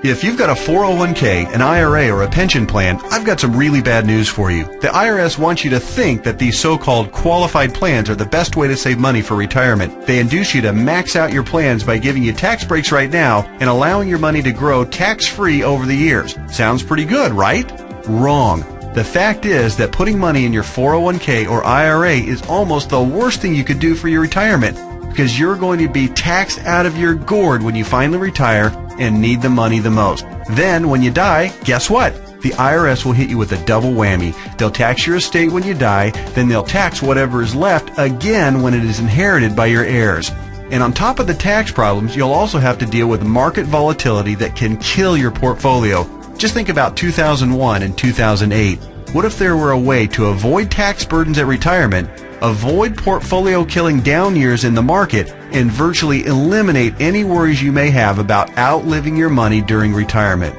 If you've got a 401k, an IRA, or a pension plan, I've got some really bad news for you. The IRS wants you to think that these so-called qualified plans are the best way to save money for retirement. They induce you to max out your plans by giving you tax breaks right now and allowing your money to grow tax-free over the years. Sounds pretty good, right? Wrong. The fact is that putting money in your 401k or IRA is almost the worst thing you could do for your retirement, because you're going to be taxed out of your gourd when you finally retire and need the money the most. Then, when you die, guess what? The IRS will hit you with a double whammy. They'll tax your estate when you die, then they'll tax whatever is left again when it is inherited by your heirs. And on top of the tax problems, you'll also have to deal with market volatility that can kill your portfolio. Just think about 2001 and 2008. What if there were a way to avoid tax burdens at retirement, avoid portfolio-killing down years in the market, and virtually eliminate any worries you may have about outliving your money during retirement?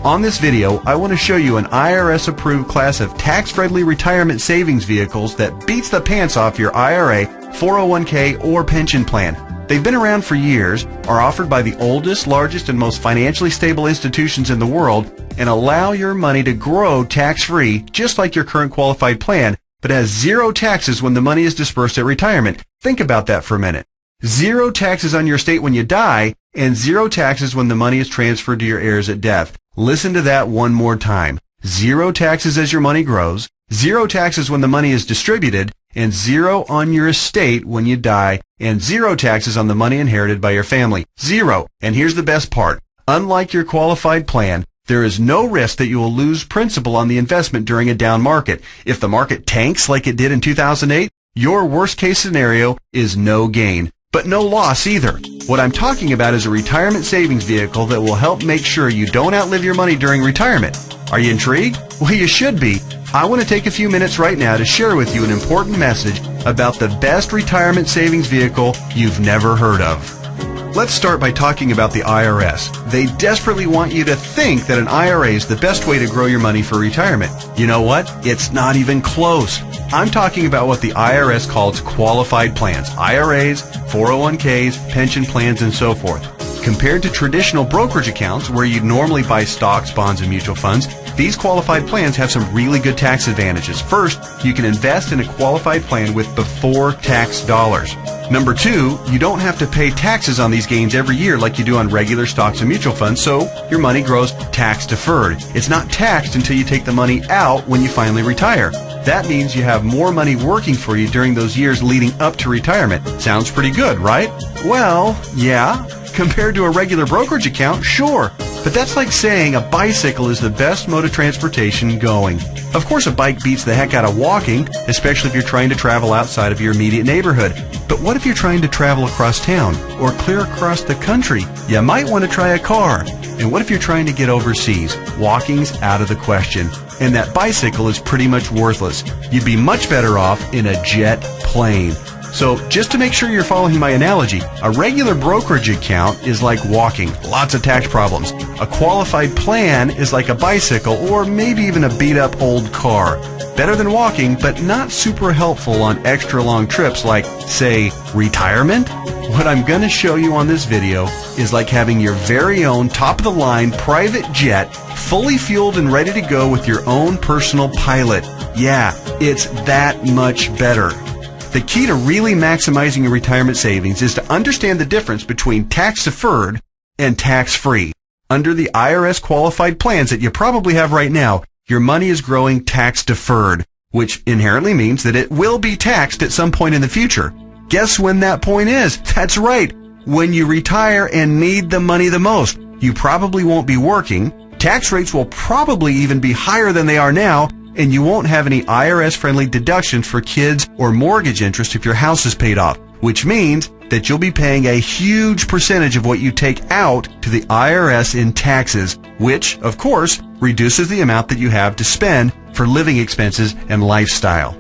On this video, I want to show you an IRS-approved class of tax-friendly retirement savings vehicles that beats the pants off your IRA, 401k, or pension plan. They've been around for years, are offered by the oldest, largest, and most financially stable institutions in the world, and allow your money to grow tax-free, just like your current qualified plan, but has zero taxes when the money is dispersed at retirement. Think about that for a minute. Zero taxes on your estate when you die, and zero taxes when the money is transferred to your heirs at death. Listen to that one more time. Zero taxes as your money grows, zero taxes when the money is distributed, and zero on your estate when you die, and zero taxes on the money inherited by your family. Zero. And here's the best part. Unlike your qualified plan, there is no risk that you will lose principal on the investment during a down market. If the market tanks like it did in 2008, your worst case scenario is no gain, but no loss either. What I'm talking about is a retirement savings vehicle that will help make sure you don't outlive your money during retirement. Are you intrigued? Well, you should be. I want to take a few minutes right now to share with you an important message about the best retirement savings vehicle you've never heard of. Let's start by talking about the IRS. They desperately want you to think that an IRA is the best way to grow your money for retirement. You know what? It's not even close. I'm talking about what the IRS calls qualified plans, IRAs, 401ks, pension plans, and so forth. Compared to traditional brokerage accounts where you normally buy stocks, bonds, and mutual funds, these qualified plans have some really good tax advantages. First, you can invest in a qualified plan with before tax dollars. Number two, you don't have to pay taxes on these gains every year like you do on regular stocks and mutual funds, so your money grows tax deferred. It's not taxed until you take the money out when you finally retire. That means you have more money working for you during those years leading up to retirement. Sounds pretty good, right? Well, yeah. Compared to a regular brokerage account, sure. But that's like saying a bicycle is the best mode of transportation going. Of course, a bike beats the heck out of walking, especially if you're trying to travel outside of your immediate neighborhood. But what if you're trying to travel across town or clear across the country? You might want to try a car. And what if you're trying to get overseas? Walking's out of the question. And that bicycle is pretty much worthless. You'd be much better off in a jet plane. So, just to make sure you're following my analogy, a regular brokerage account is like walking, lots of tax problems. A qualified plan is like a bicycle or maybe even a beat-up old car. Better than walking, but not super helpful on extra long trips like, say, retirement? What I'm going to show you on this video is like having your very own top-of-the-line private jet, fully fueled and ready to go with your own personal pilot. Yeah, it's that much better. The key to really maximizing your retirement savings is to understand the difference between tax-deferred and tax-free. Under the IRS qualified plans that you probably have right now, your money is growing tax-deferred, which inherently means that it will be taxed at some point in the future. Guess when that point is? That's right, when you retire and need the money the most. You probably won't be working, tax rates will probably even be higher than they are now, and you won't have any IRS-friendly deductions for kids or mortgage interest if your house is paid off, which means that you'll be paying a huge percentage of what you take out to the IRS in taxes, which, of course, reduces the amount that you have to spend for living expenses and lifestyle.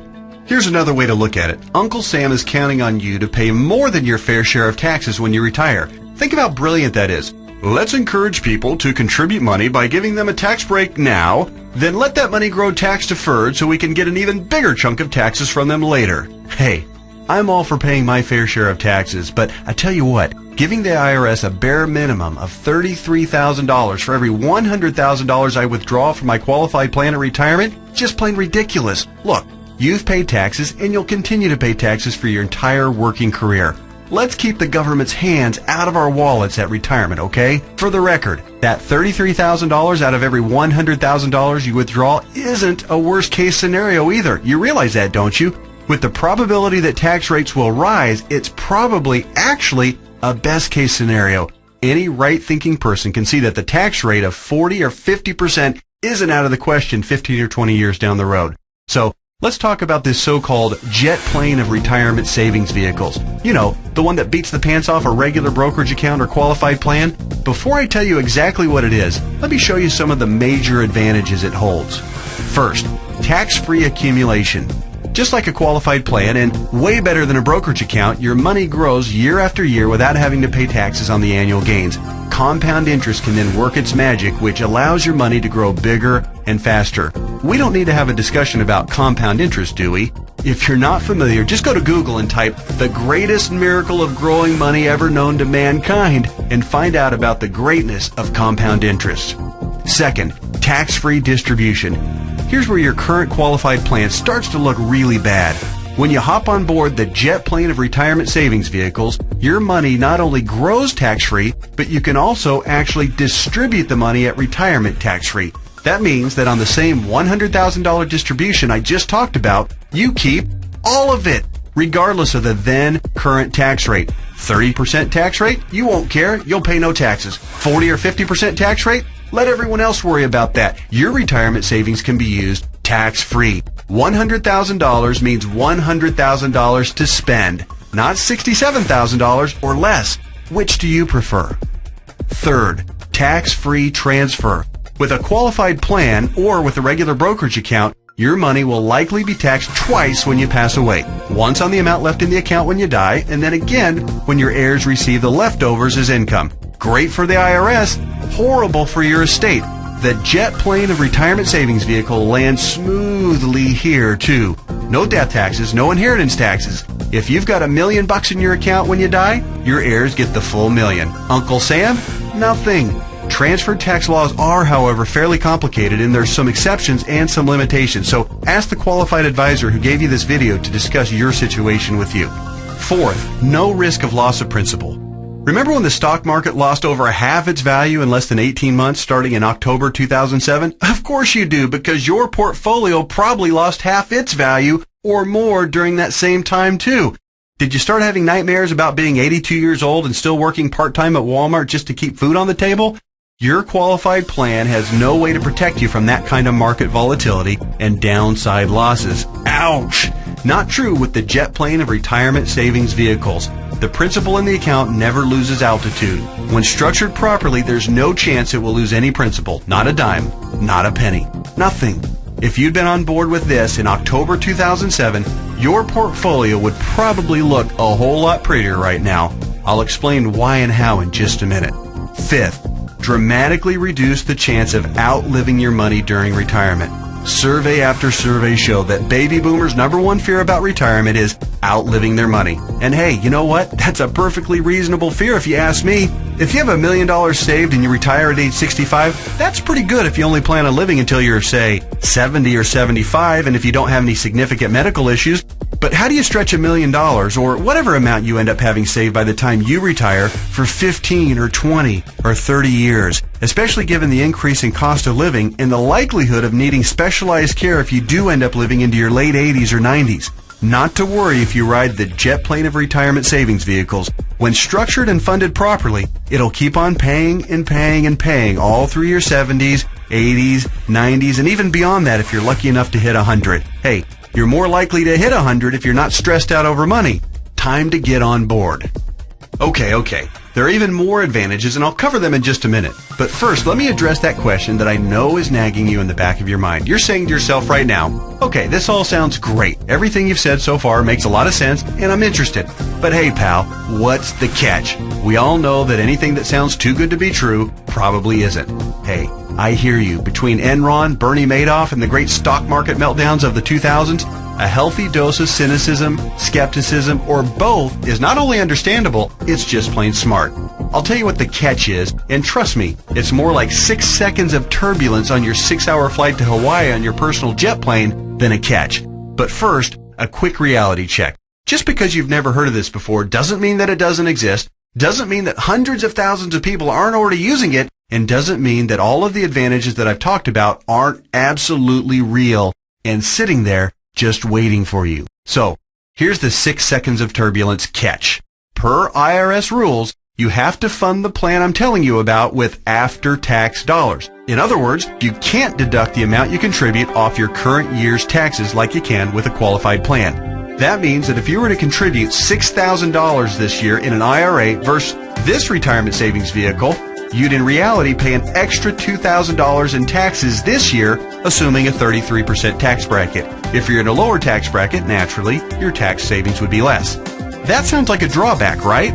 Here's another way to look at it. Uncle Sam is counting on you to pay more than your fair share of taxes when you retire. Think of how brilliant that is. Let's encourage people to contribute money by giving them a tax break now, then let that money grow tax deferred so we can get an even bigger chunk of taxes from them later. Hey, I'm all for paying my fair share of taxes, but I tell you what, Giving the IRS a bare minimum of $33,000 for every $100,000 I withdraw from my qualified plan of retirement? Just plain ridiculous. Look, you've paid taxes and you'll continue to pay taxes for your entire working career. Let's keep the government's hands out of our wallets at retirement, okay? For the record, that $33,000 out of every $100,000 you withdraw isn't a worst-case scenario either. You realize that, don't you? With the probability that tax rates will rise, it's probably actually a best-case scenario. Any right-thinking person can see that the tax rate of 40 or 50% isn't out of the question 15 or 20 years down the road. So, let's talk about this so-called jet plane of retirement savings vehicles. You know, the one that beats the pants off a regular brokerage account or qualified plan. Before I tell you exactly what it is, let me show you some of the major advantages it holds. First, tax-free accumulation. Just like a qualified plan and way better than a brokerage account, your money grows year after year without having to pay taxes on the annual gains. Compound interest can then work its magic, which allows your money to grow bigger and faster. We don't need to have a discussion about compound interest, do we? If you're not familiar, just go to Google and type "the greatest miracle of growing money ever known to mankind" and find out about the greatness of compound interest. Second, tax-free distribution. Here's where your current qualified plan starts to look really bad. When you hop on board the jet plane of retirement savings vehicles, your money not only grows tax-free, but you can also actually distribute the money at retirement tax-free. That means that on the same $100,000 distribution I just talked about, you keep all of it, regardless of the then current tax rate. 30% tax rate? You won't care. You'll pay no taxes. 40 or 50% tax rate? Let everyone else worry about that. Your retirement savings can be used tax-free. $100,000 means $100,000 to spend, not $67,000 or less. Which do you prefer? Third, tax-free transfer. With a qualified plan or with a regular brokerage account, your money will likely be taxed twice when you pass away. Once on the amount left in the account when you die, and then again when your heirs receive the leftovers as income. Great for the IRS, horrible for your estate. The jet plane of retirement savings vehicle lands smoothly here too. No death taxes, no inheritance taxes. If you've got $1 million in your account when you die, your heirs get the full $1 million. Uncle Sam? Nothing. Transfer tax laws are, however, fairly complicated, and there's some exceptions and some limitations. So ask the qualified advisor who gave you this video to discuss your situation with you. Fourth, no risk of loss of principal. Remember when the stock market lost over half its value in less than 18 months starting in October 2007? Of course you do, because your portfolio probably lost half its value or more during that same time too. Did you start having nightmares about being 82 years old and still working part-time at Walmart just to keep food on the table? Your qualified plan has no way to protect you from that kind of market volatility and downside losses. Ouch! Not true with the jet plane of retirement savings vehicles. The principal in the account never loses altitude. When structured properly, there's no chance it will lose any principal. Not a dime. Not a penny. Nothing. If you'd been on board with this in October 2007, your portfolio would probably look a whole lot prettier right now. I'll explain why and how in just a minute. Fifth, dramatically reduce the chance of outliving your money during retirement. Survey after survey show that baby boomers' number one fear about retirement is outliving their money. And hey, you know what? That's a perfectly reasonable fear if you ask me. If you have $1 million saved and you retire at age 65, that's pretty good if you only plan on living until you're, say, 70 or 75, and if you don't have any significant medical issues. But how do you stretch $1 million, or whatever amount you end up having saved by the time you retire, for 15 or 20 or 30 years, especially given the increase in cost of living and the likelihood of needing specialized care if you do end up living into your late 80s or 90s? Not to worry if you ride the jet plane of retirement savings vehicles. When structured and funded properly, it'll keep on paying and paying and paying all through your 70s, 80s, 90s, and even beyond that if you're lucky enough to hit 100. Hey, you're more likely to hit 100 if you're not stressed out over money. Time to get on board. Okay. There are even more advantages, and I'll cover them in just a minute. But first, let me address that question that I know is nagging you in the back of your mind. You're saying to yourself right now, okay, this all sounds great. Everything you've said so far makes a lot of sense, and I'm interested. But hey, pal, what's the catch? We all know that anything that sounds too good to be true probably isn't. Hey, I hear you. Between Enron, Bernie Madoff, and the great stock market meltdowns of the 2000s, A healthy dose of cynicism, skepticism, or both is not only understandable, it's just plain smart. I'll tell you what the catch is, and trust me, it's more like 6 seconds of turbulence on your 6-hour flight to Hawaii on your personal jet plane than a catch. But first, a quick reality check. Just because you've never heard of this before doesn't mean that it doesn't exist, doesn't mean that hundreds of thousands of people aren't already using it, and doesn't mean that all of the advantages that I've talked about aren't absolutely real and sitting there just waiting for you. So, here's the 6 seconds of turbulence catch. Per IRS rules, you have to fund the plan I'm telling you about with after-tax dollars. In other words, you can't deduct the amount you contribute off your current year's taxes like you can with a qualified plan. That means that if you were to contribute $6,000 this year in an IRA versus this retirement savings vehicle, you'd in reality pay an extra $2,000 in taxes this year, assuming a 33% tax bracket. If you're in a lower tax bracket, naturally, your tax savings would be less. That sounds like a drawback, right?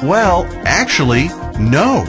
Well, actually, no.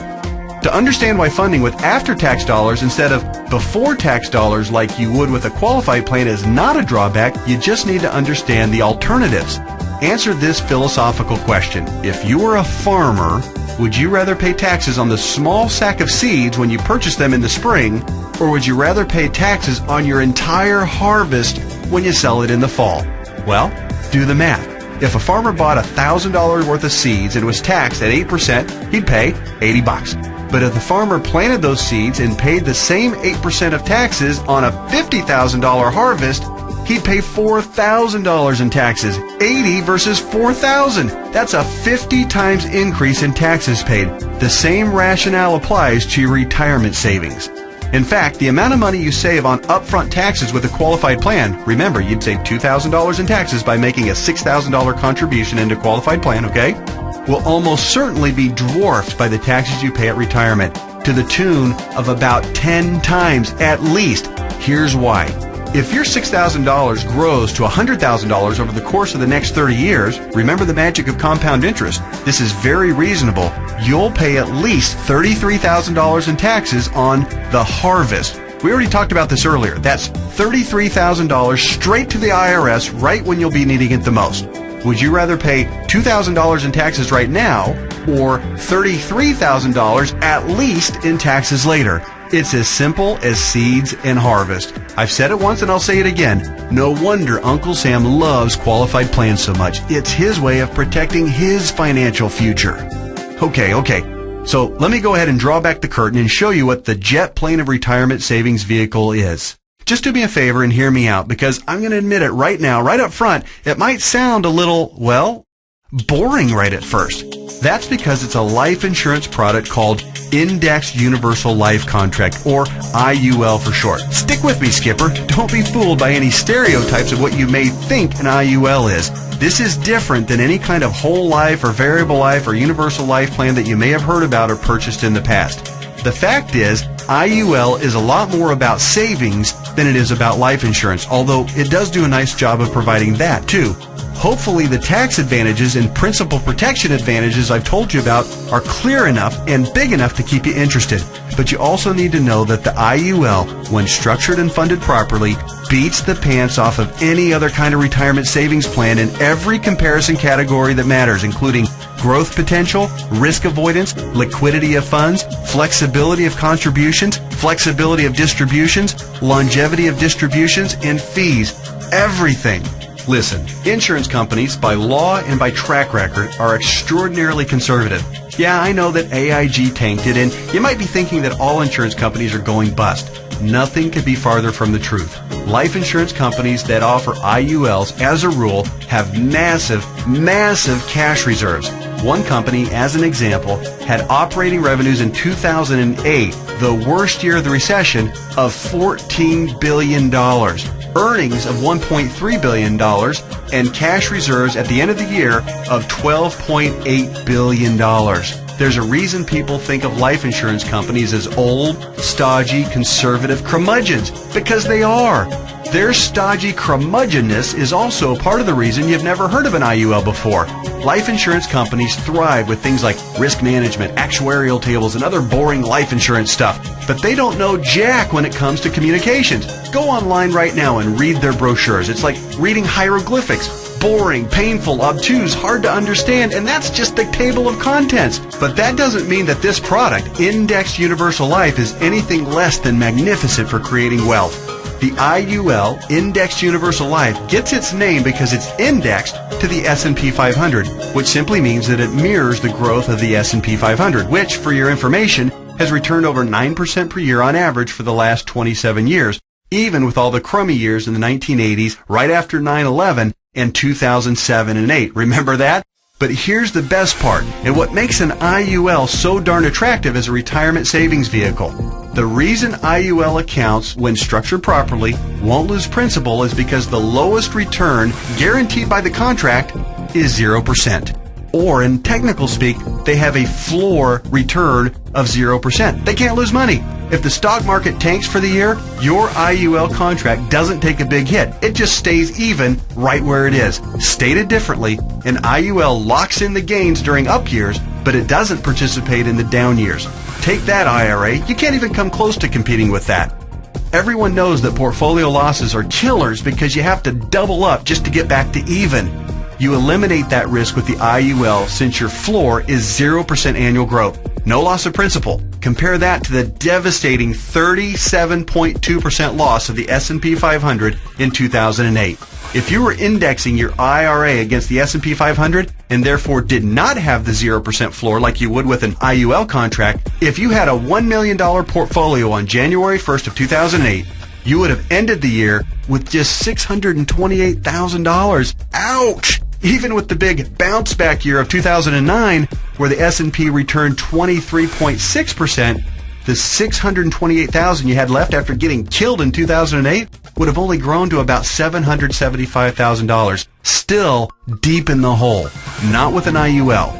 To understand why funding with after-tax dollars instead of before-tax dollars like you would with a qualified plan is not a drawback, you just need to understand the alternatives. Answer this philosophical question. If you were a farmer, would you rather pay taxes on the small sack of seeds when you purchase them in the spring, or would you rather pay taxes on your entire harvest when you sell it in the fall? Well, do the math. If a farmer bought $1,000 worth of seeds and was taxed at 8%, he'd pay $80. But if the farmer planted those seeds and paid the same 8% of taxes on a $50,000 harvest, he'd pay $4,000 in taxes. 80 versus 4,000. That's a 50 times increase in taxes paid. The same rationale applies to your retirement savings. In fact, the amount of money you save on upfront taxes with a qualified plan, remember, you'd save $2,000 in taxes by making a $6,000 contribution into a qualified plan, okay? Will almost certainly be dwarfed by the taxes you pay at retirement, to the tune of about 10 times at least. Here's why. If your $6,000 grows to $100,000 over the course of the next 30 years, remember the magic of compound interest. This is very reasonable. You'll pay at least $33,000 in taxes on the harvest. We already talked about this earlier. That's $33,000 straight to the IRS right when you'll be needing it the most. Would you rather pay $2,000 in taxes right now or $33,000 at least in taxes later? It's as simple as seeds and harvest. I've said it once and I'll say it again. No wonder Uncle Sam loves qualified plans so much. It's his way of protecting his financial future. Okay. So let me go ahead and draw back the curtain and show you what the Jet Plane of Retirement Savings Vehicle is. Just do me a favor and hear me out, because I'm going to admit it right now, right up front, it might sound a little, well, boring right at first. That's because it's a life insurance product called Indexed Universal Life Contract, or IUL for short. Stick with me, Skipper. Don't be fooled by any stereotypes of what you may think an IUL is. This is different than any kind of whole life or variable life or universal life plan that you may have heard about or purchased in the past. The fact is, IUL is a lot more about savings than it is about life insurance, although it does do a nice job of providing that too. Hopefully the tax advantages and principal protection advantages I've told you about are clear enough and big enough to keep you interested. But you also need to know that the IUL, when structured and funded properly, beats the pants off of any other kind of retirement savings plan in every comparison category that matters, including growth potential, risk avoidance, liquidity of funds, flexibility of contributions, flexibility of distributions, longevity of distributions, and fees. Everything. Listen, insurance companies, by law and by track record, are extraordinarily conservative. Yeah, I know that AIG tanked it, and you might be thinking that all insurance companies are going bust. Nothing could be farther from the truth. Life insurance companies that offer IULs, as a rule, have massive cash reserves. One company, as an example, had operating revenues in 2008, the worst year of the recession, of $14 billion. Earnings of $1.3 billion, and cash reserves at the end of the year of $12.8 billion. There's a reason people think of life insurance companies as old, stodgy, conservative curmudgeons, because they are. Their stodgy curmudgeonness is also part of the reason you've never heard of an IUL before. Life insurance companies thrive with things like risk management, actuarial tables, and other boring life insurance stuff, but they don't know jack when it comes to communications. Go online right now and read their brochures. It's like reading hieroglyphics. Boring, painful, obtuse, hard to understand, and that's just the table of contents. But that doesn't mean that this product, Indexed Universal Life, is anything less than magnificent for creating wealth. The IUL, Indexed Universal Life, gets its name because it's indexed to the S&P 500, which simply means that it mirrors the growth of the S&P 500, which, for your information, has returned over 9% per year on average for the last 27 years, even with all the crummy years in the 1980s, right after 9/11, and 2007 and 8. Remember that? But here's the best part, and what makes an IUL so darn attractive as a retirement savings vehicle. The reason IUL accounts, when structured properly, won't lose principal is because the lowest return guaranteed by the contract is 0%. Or in technical speak, they have a floor return of 0%. They can't lose money. If the stock market tanks for the year, your IUL contract doesn't take a big hit. It just stays even right where it is. Stated differently, an IUL locks in the gains during up years, but it doesn't participate in the down years. Take that, IRA. You can't even come close to competing with that. Everyone knows that portfolio losses are killers because you have to double up just to get back to even. You eliminate that risk with the IUL since your floor is 0% annual growth. No loss of principal. Compare that to the devastating 37.2% loss of the S&P 500 in 2008. If you were indexing your IRA against the S&P 500 and therefore did not have the 0% floor like you would with an IUL contract, if you had a $1 million portfolio on January 1st of 2008, you would have ended the year with just $628,000. Ouch! Even with the big bounce back year of 2009, where the S&P returned 23.6%, the $628,000 you had left after getting killed in 2008 would have only grown to about $775,000. Still deep in the hole. Not with an IUL.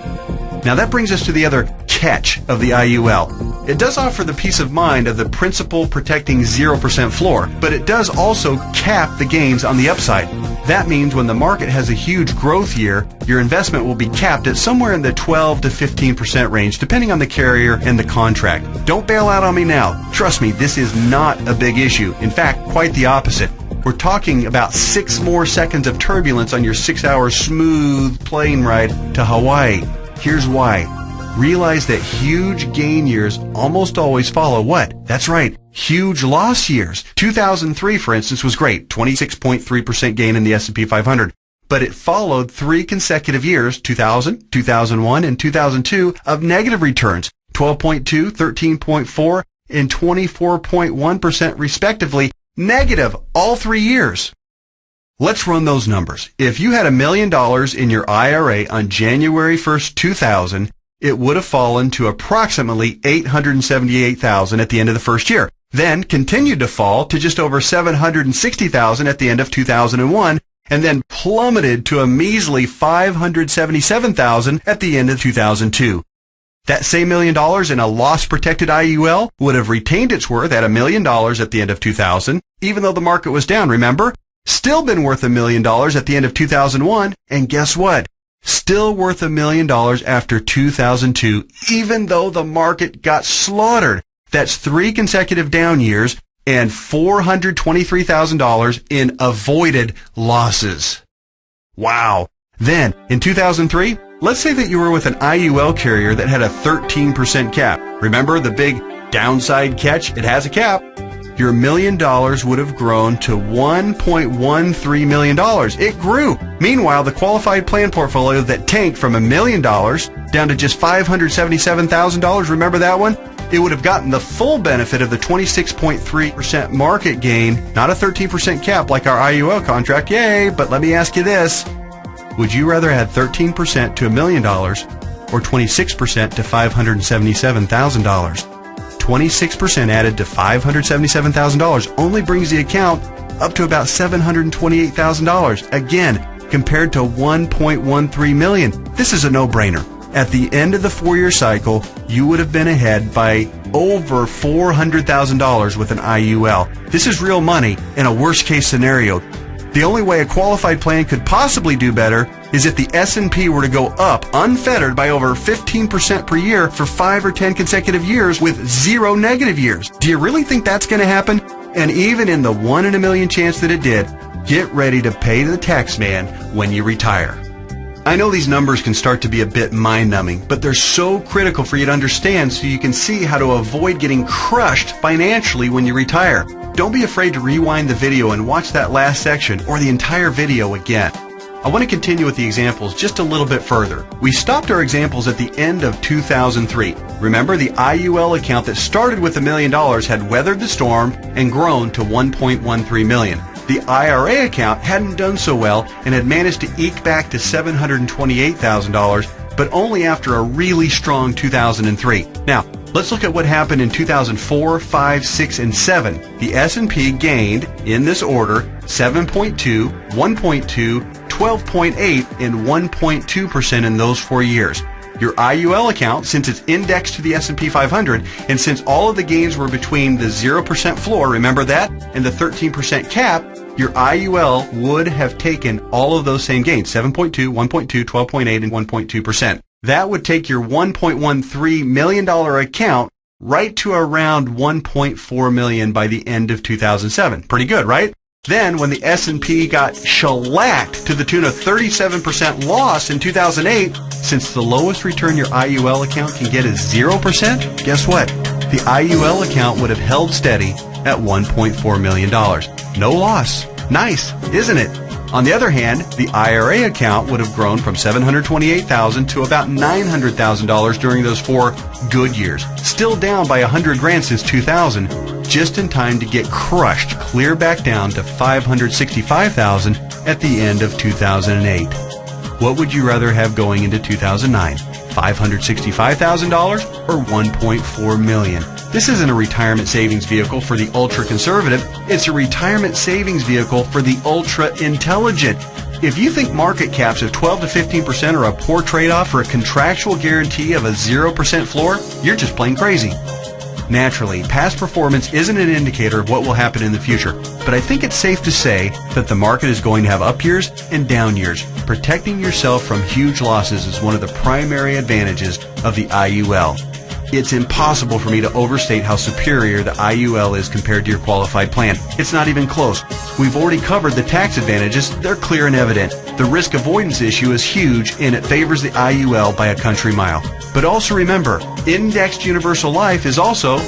Now that brings us to the other catch of the IUL. It does offer the peace of mind of the principal protecting 0% floor, but it does also cap the gains on the upside. That means when the market has a huge growth year, your investment will be capped at somewhere in the 12 to 15% range, depending on the carrier and the contract. Don't bail out on me now. Trust me, this is not a big issue. In fact, quite the opposite. We're talking about 6 more seconds of turbulence on your 6-hour smooth plane ride to Hawaii. Here's why. Realize that huge gain years almost always follow what? That's right, huge loss years. 2003, for instance, was great, 26.3% gain in the S&P 500. But it followed 3 consecutive years, 2000, 2001, and 2002, of negative returns, 12.2, 13.4, and 24.1% respectively, negative all 3 years. Let's run those numbers. If you had $1 million in your IRA on January 1st, 2000, it would have fallen to approximately $878,000 at the end of the first year, then continued to fall to just over $760,000 at the end of 2001, and then plummeted to a measly $577,000 at the end of 2002. That same $1 million in a loss-protected IUL would have retained its worth at $1 million at the end of 2000, even though the market was down, remember? Still been worth $1 million at the end of 2001, and guess what? Still worth $1 million after 2002, even though the market got slaughtered. That's 3 consecutive down years and $423,000 in avoided losses. Wow. Then, in 2003, let's say that you were with an IUL carrier that had a 13% cap. Remember the big downside catch? It has a cap. Your $1 million would have grown to $1.13 million. It grew. Meanwhile, the qualified plan portfolio that tanked from $1 million down to just $577,000, remember that one? It would have gotten the full benefit of the 26.3% market gain, not a 13% cap like our IUL contract. Yay! But let me ask you this. Would you rather add 13% to $1 million or 26% to $577,000? 26% added to $577,000 only brings the account up to about $728,000. Again, compared to $1.13 million. This is a no-brainer. At the end of the 4-year cycle, you would have been ahead by over $400,000 with an IUL. This is real money in a worst-case scenario. The only way a qualified plan could possibly do better is if the S&P were to go up unfettered by over 15% per year for 5 or 10 consecutive years with 0 negative years. Do you really think that's going to happen? And even in the 1 in a million chance that it did, get ready to pay the tax man when you retire. I know these numbers can start to be a bit mind-numbing, but they're so critical for you to understand so you can see how to avoid getting crushed financially when you retire. Don't be afraid to rewind the video and watch that last section or the entire video again. I want to continue with the examples just a little bit further. We stopped our examples at the end of 2003. Remember, the IUL account that started with $1 million had weathered the storm and grown to $1.13 million. The IRA account hadn't done so well and had managed to eke back to $728,000, but only after a really strong 2003. Now, let's look at what happened in 2004, 5, 6, and 7. The S&P gained, in this order, 7.2, 1.2, 12.8, and 1.2% in those 4 years. Your IUL account, since it's indexed to the S&P 500, and since all of the gains were between the 0% floor, remember that, and the 13% cap, your IUL would have taken all of those same gains, 7.2, 1.2, 12.8, and 1.2%. That would take your $1.13 million account right to around $1.4 million by the end of 2007. Pretty good, right? Then, when the S&P got shellacked to the tune of 37% loss in 2008, since the lowest return your IUL account can get is 0%, guess what? The IUL account would have held steady at $1.4 million. No loss. Nice, isn't it? On the other hand, the IRA account would have grown from $728,000 to about $900,000 during those 4 good years. Still down by $100,000 since 2000, just in time to get crushed clear back down to $565,000 at the end of 2008. What would you rather have going into 2009? $565,000 or $1.4 million? This isn't a retirement savings vehicle for the ultra-conservative. It's a retirement savings vehicle for the ultra-intelligent. If you think market caps of 12 to 15% are a poor trade-off for a contractual guarantee of a 0% floor, you're just plain crazy. Naturally, past performance isn't an indicator of what will happen in the future, but I think it's safe to say that the market is going to have up years and down years. Protecting yourself from huge losses is one of the primary advantages of the IUL. It's impossible for me to overstate how superior the IUL is compared to your qualified plan. It's not even close. We've already covered the tax advantages. They're clear and evident. The risk avoidance issue is huge, and it favors the IUL by a country mile. But also remember, indexed universal life is also,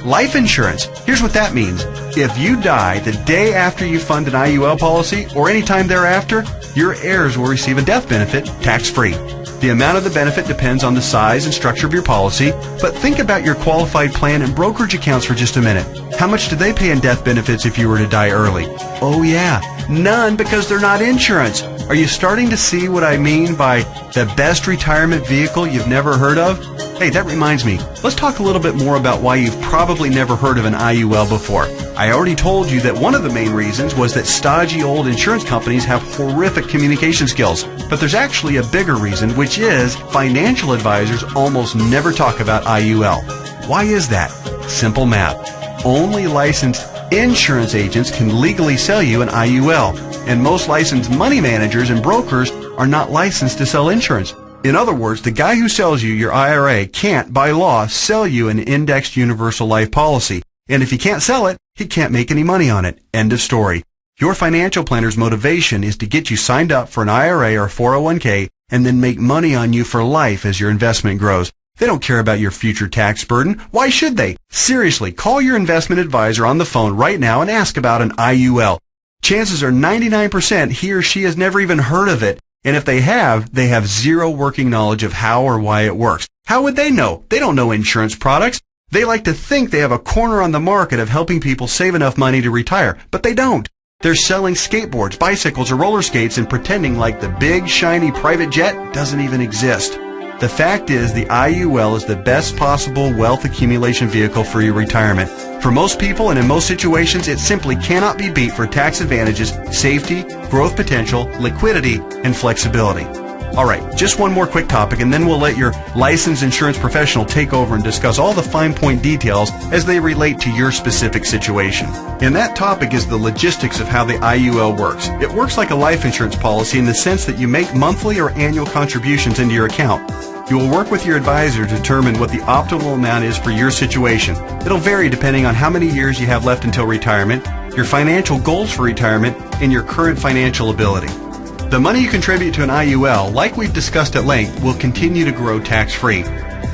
life insurance. Here's what that means. If you die the day after you fund an IUL policy or any time thereafter, your heirs will receive a death benefit tax-free. The amount of the benefit depends on the size and structure of your policy, but think about your qualified plan and brokerage accounts for just a minute. How much do they pay in death benefits if you were to die early? Oh yeah, none, because they're not insurance. Are you starting to see what I mean by the best retirement vehicle you've never heard of? Hey, that reminds me. Let's talk a little bit more about why you've probably never heard of an IUL before. I already told you that one of the main reasons was that stodgy old insurance companies have horrific communication skills. But there's actually a bigger reason, which is financial advisors almost never talk about IUL. Why is that? Simple math. Only licensed insurance agents can legally sell you an IUL, and most licensed money managers and brokers are not licensed to sell insurance. In other words, the guy who sells you your IRA can't, by law, sell you an indexed universal life policy. And if he can't sell it, he can't make any money on it. End of story. Your financial planner's motivation is to get you signed up for an IRA or 401k and then make money on you for life as your investment grows. They don't care about your future tax burden. Why should they? Seriously, call your investment advisor on the phone right now and ask about an IUL. Chances are 99% he or she has never even heard of it. And if they have zero working knowledge of how or why it works. How would they know? They don't know insurance products. They like to think they have a corner on the market of helping people save enough money to retire, but they don't. They're selling skateboards, bicycles, or roller skates and pretending like the big, shiny private jet doesn't even exist. The fact is, the IUL is the best possible wealth accumulation vehicle for your retirement. For most people and in most situations, it simply cannot be beat for tax advantages, safety, growth potential, liquidity, and flexibility. All right, just one more quick topic, and then we'll let your licensed insurance professional take over and discuss all the fine point details as they relate to your specific situation. And that topic is the logistics of how the IUL works. It works like a life insurance policy in the sense that you make monthly or annual contributions into your account. You will work with your advisor to determine what the optimal amount is for your situation. It'll vary depending on how many years you have left until retirement, your financial goals for retirement, and your current financial ability. The money you contribute to an IUL, like we've discussed at length, will continue to grow tax-free.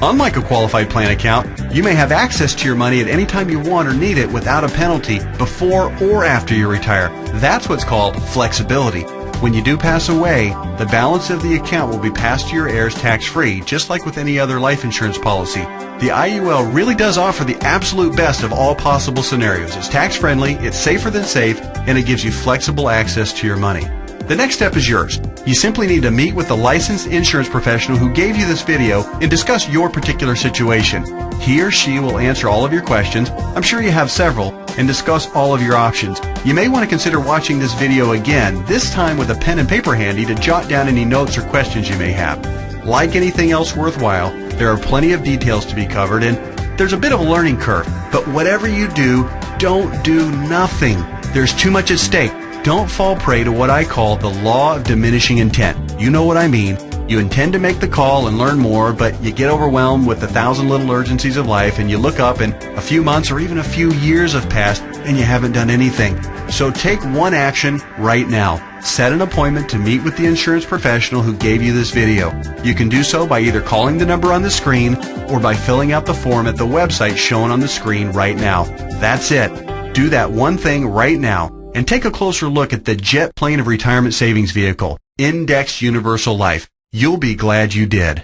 Unlike a qualified plan account, you may have access to your money at any time you want or need it without a penalty before or after you retire. That's what's called flexibility. When you do pass away, the balance of the account will be passed to your heirs tax-free, just like with any other life insurance policy. The IUL really does offer the absolute best of all possible scenarios. It's tax-friendly, it's safer than safe, and it gives you flexible access to your money. The next step is yours. You simply need to meet with the licensed insurance professional who gave you this video and discuss your particular situation. He or she will answer all of your questions, I'm sure you have several, and discuss all of your options. You may want to consider watching this video again, this time with a pen and paper handy to jot down any notes or questions you may have. Like anything else worthwhile, there are plenty of details to be covered and there's a bit of a learning curve. But whatever you do, don't do nothing. There's too much at stake. Don't fall prey to what I call the law of diminishing intent. You know what I mean. You intend to make the call and learn more, but you get overwhelmed with 1,000 little urgencies of life and you look up and a few months or even a few years have passed and you haven't done anything. So take one action right now. Set an appointment to meet with the insurance professional who gave you this video. You can do so by either calling the number on the screen or by filling out the form at the website shown on the screen right now. That's it. Do that one thing right now. And take a closer look at the jet plane of retirement savings vehicle, Indexed Universal Life. You'll be glad you did.